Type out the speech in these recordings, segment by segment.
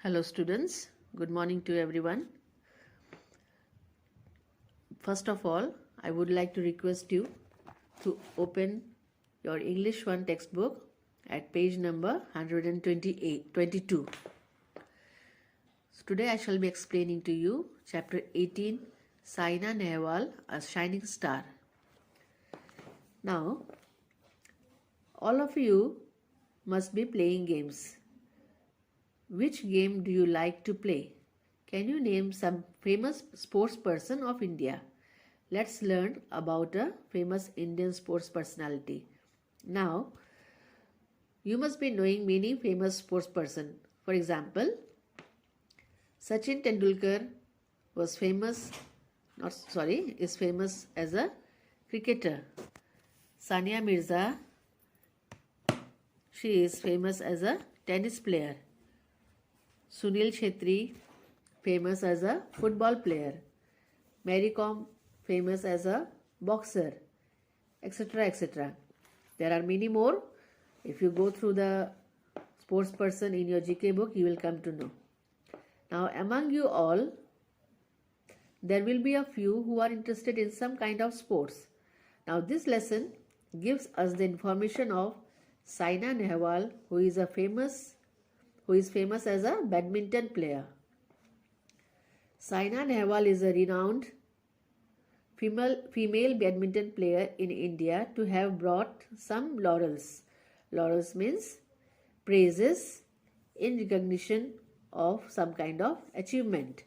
Hello students, good morning to everyone. First of all, I would like to request you to open your English 1 textbook at page number 122. So today I shall be explaining to you chapter 18, Saina Nehwal, a shining star. Now, all of you must be playing games. Which game do you like to play? Can you name some famous sports person of India? Let's learn about a famous Indian sports personality. Now, you must be knowing many famous sports person. For example, Sachin Tendulkar is famous as a cricketer. Sania Mirza, she is famous as a tennis player. Sunil Chhetri, famous as a football player. Mary Kom, famous as a boxer, etc. etc. There are many more. If you go through the sports person in your GK book, you will come to know. Now, among you all, there will be a few who are interested in some kind of sports. Now, this lesson gives us the information of Saina Nehwal, who is famous as a badminton player. Saina Nehwal is a renowned female badminton player in India to have brought some laurels. Laurels means praises in recognition of some kind of achievement.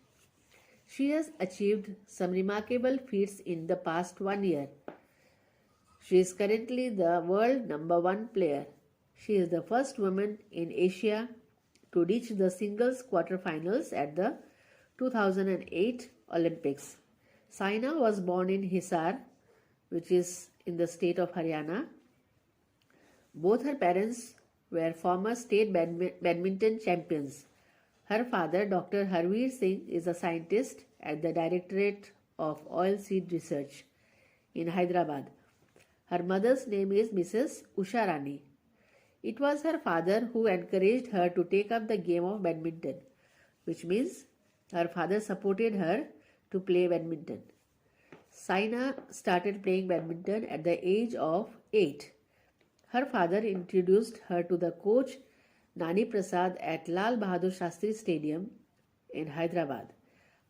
She has achieved some remarkable feats in the past 1 year. She is currently the world number 1 player. She is the first woman in Asia to reach the singles quarterfinals at the 2008 Olympics. Saina was born in Hisar, which is in the state of Haryana. Both her parents were former state badminton champions. Her father, Dr. Harveer Singh, is a scientist at the Directorate of Oilseed Research in Hyderabad. Her mother's name is Mrs. Usha Rani. It was her father who encouraged her to take up the game of badminton, which means her father supported her to play badminton. Saina started playing badminton at the age of 8. Her father introduced her to the coach Nani Prasad at Lal Bahadur Shastri Stadium in Hyderabad.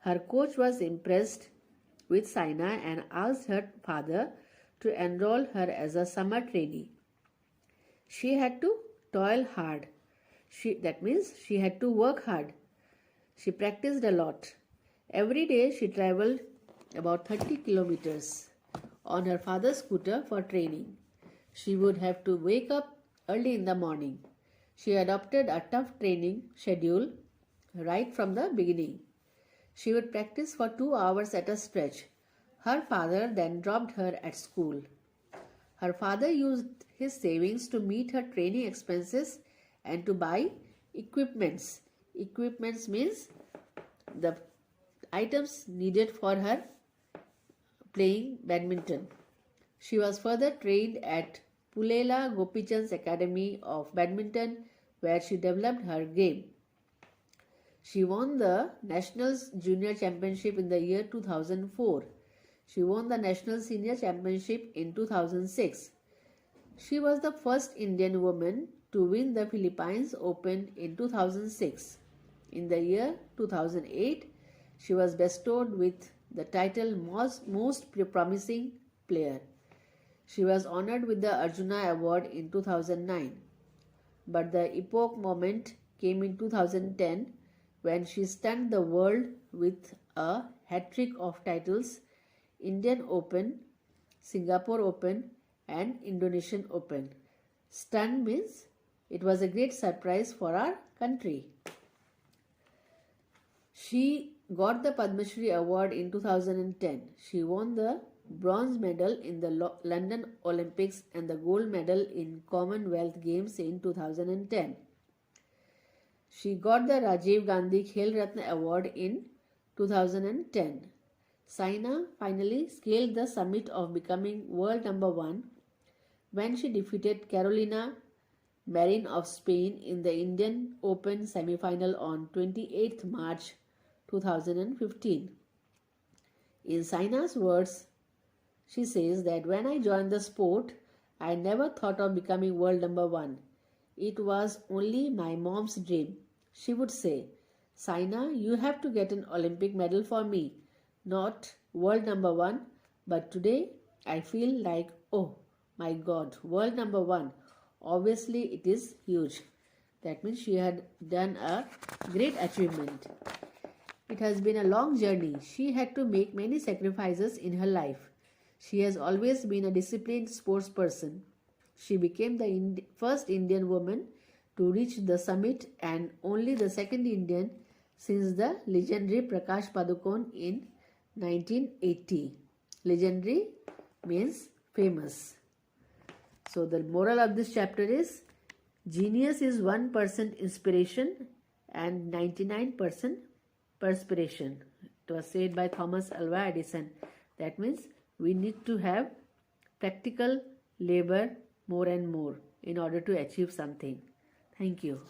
Her coach was impressed with Saina and asked her father to enroll her as a summer trainee. She had to toil hard. That means she had to work hard. She practiced a lot. Every day she traveled about 30 kilometers on her father's scooter for training. She would have to wake up early in the morning. She adopted a tough training schedule right from the beginning. She would practice for 2 hours at a stretch. Her father then dropped her at school. Her father used his savings to meet her training expenses and to buy equipments. Equipments means the items needed for her playing badminton. She was further trained at Pulela Gopichand's Academy of Badminton, where she developed her game. She won the National Junior Championship in the year 2004. She won the National Senior Championship in 2006. She was the first Indian woman to win the Philippines Open in 2006. In the year 2008, she was bestowed with the title Most Promising Player. She was honored with the Arjuna Award in 2009. But the epoch moment came in 2010 when she stunned the world with a hat-trick of titles: Indian Open, Singapore Open and Indonesian Open. Stunned means it was a great surprise for our country. She got the Padma Shri Award in 2010. She won the bronze medal in the London Olympics and the gold medal in Commonwealth Games in 2010. She got the Rajiv Gandhi Khel Ratna Award in 2010. Saina finally scaled the summit of becoming world number 1 when she defeated Carolina Marin of Spain in the Indian Open semi-final on 28th March 2015. In Saina's words, she says that when I joined the sport, I never thought of becoming world number one. It was only my mom's dream. She would say, Saina, you have to get an Olympic medal for me. Not world number one, but today I feel like, oh my God, world number one. Obviously, it is huge. That means she had done a great achievement. It has been a long journey. She had to make many sacrifices in her life. She has always been a disciplined sports person. She became the first Indian woman to reach the summit and only the second Indian since the legendary Prakash Padukone in 1980. Legendary means famous. So the moral of this chapter is genius is 1% inspiration and 99% perspiration. It was said by Thomas Alva Edison. That means we need to have practical labor more and more in order to achieve something. Thank you.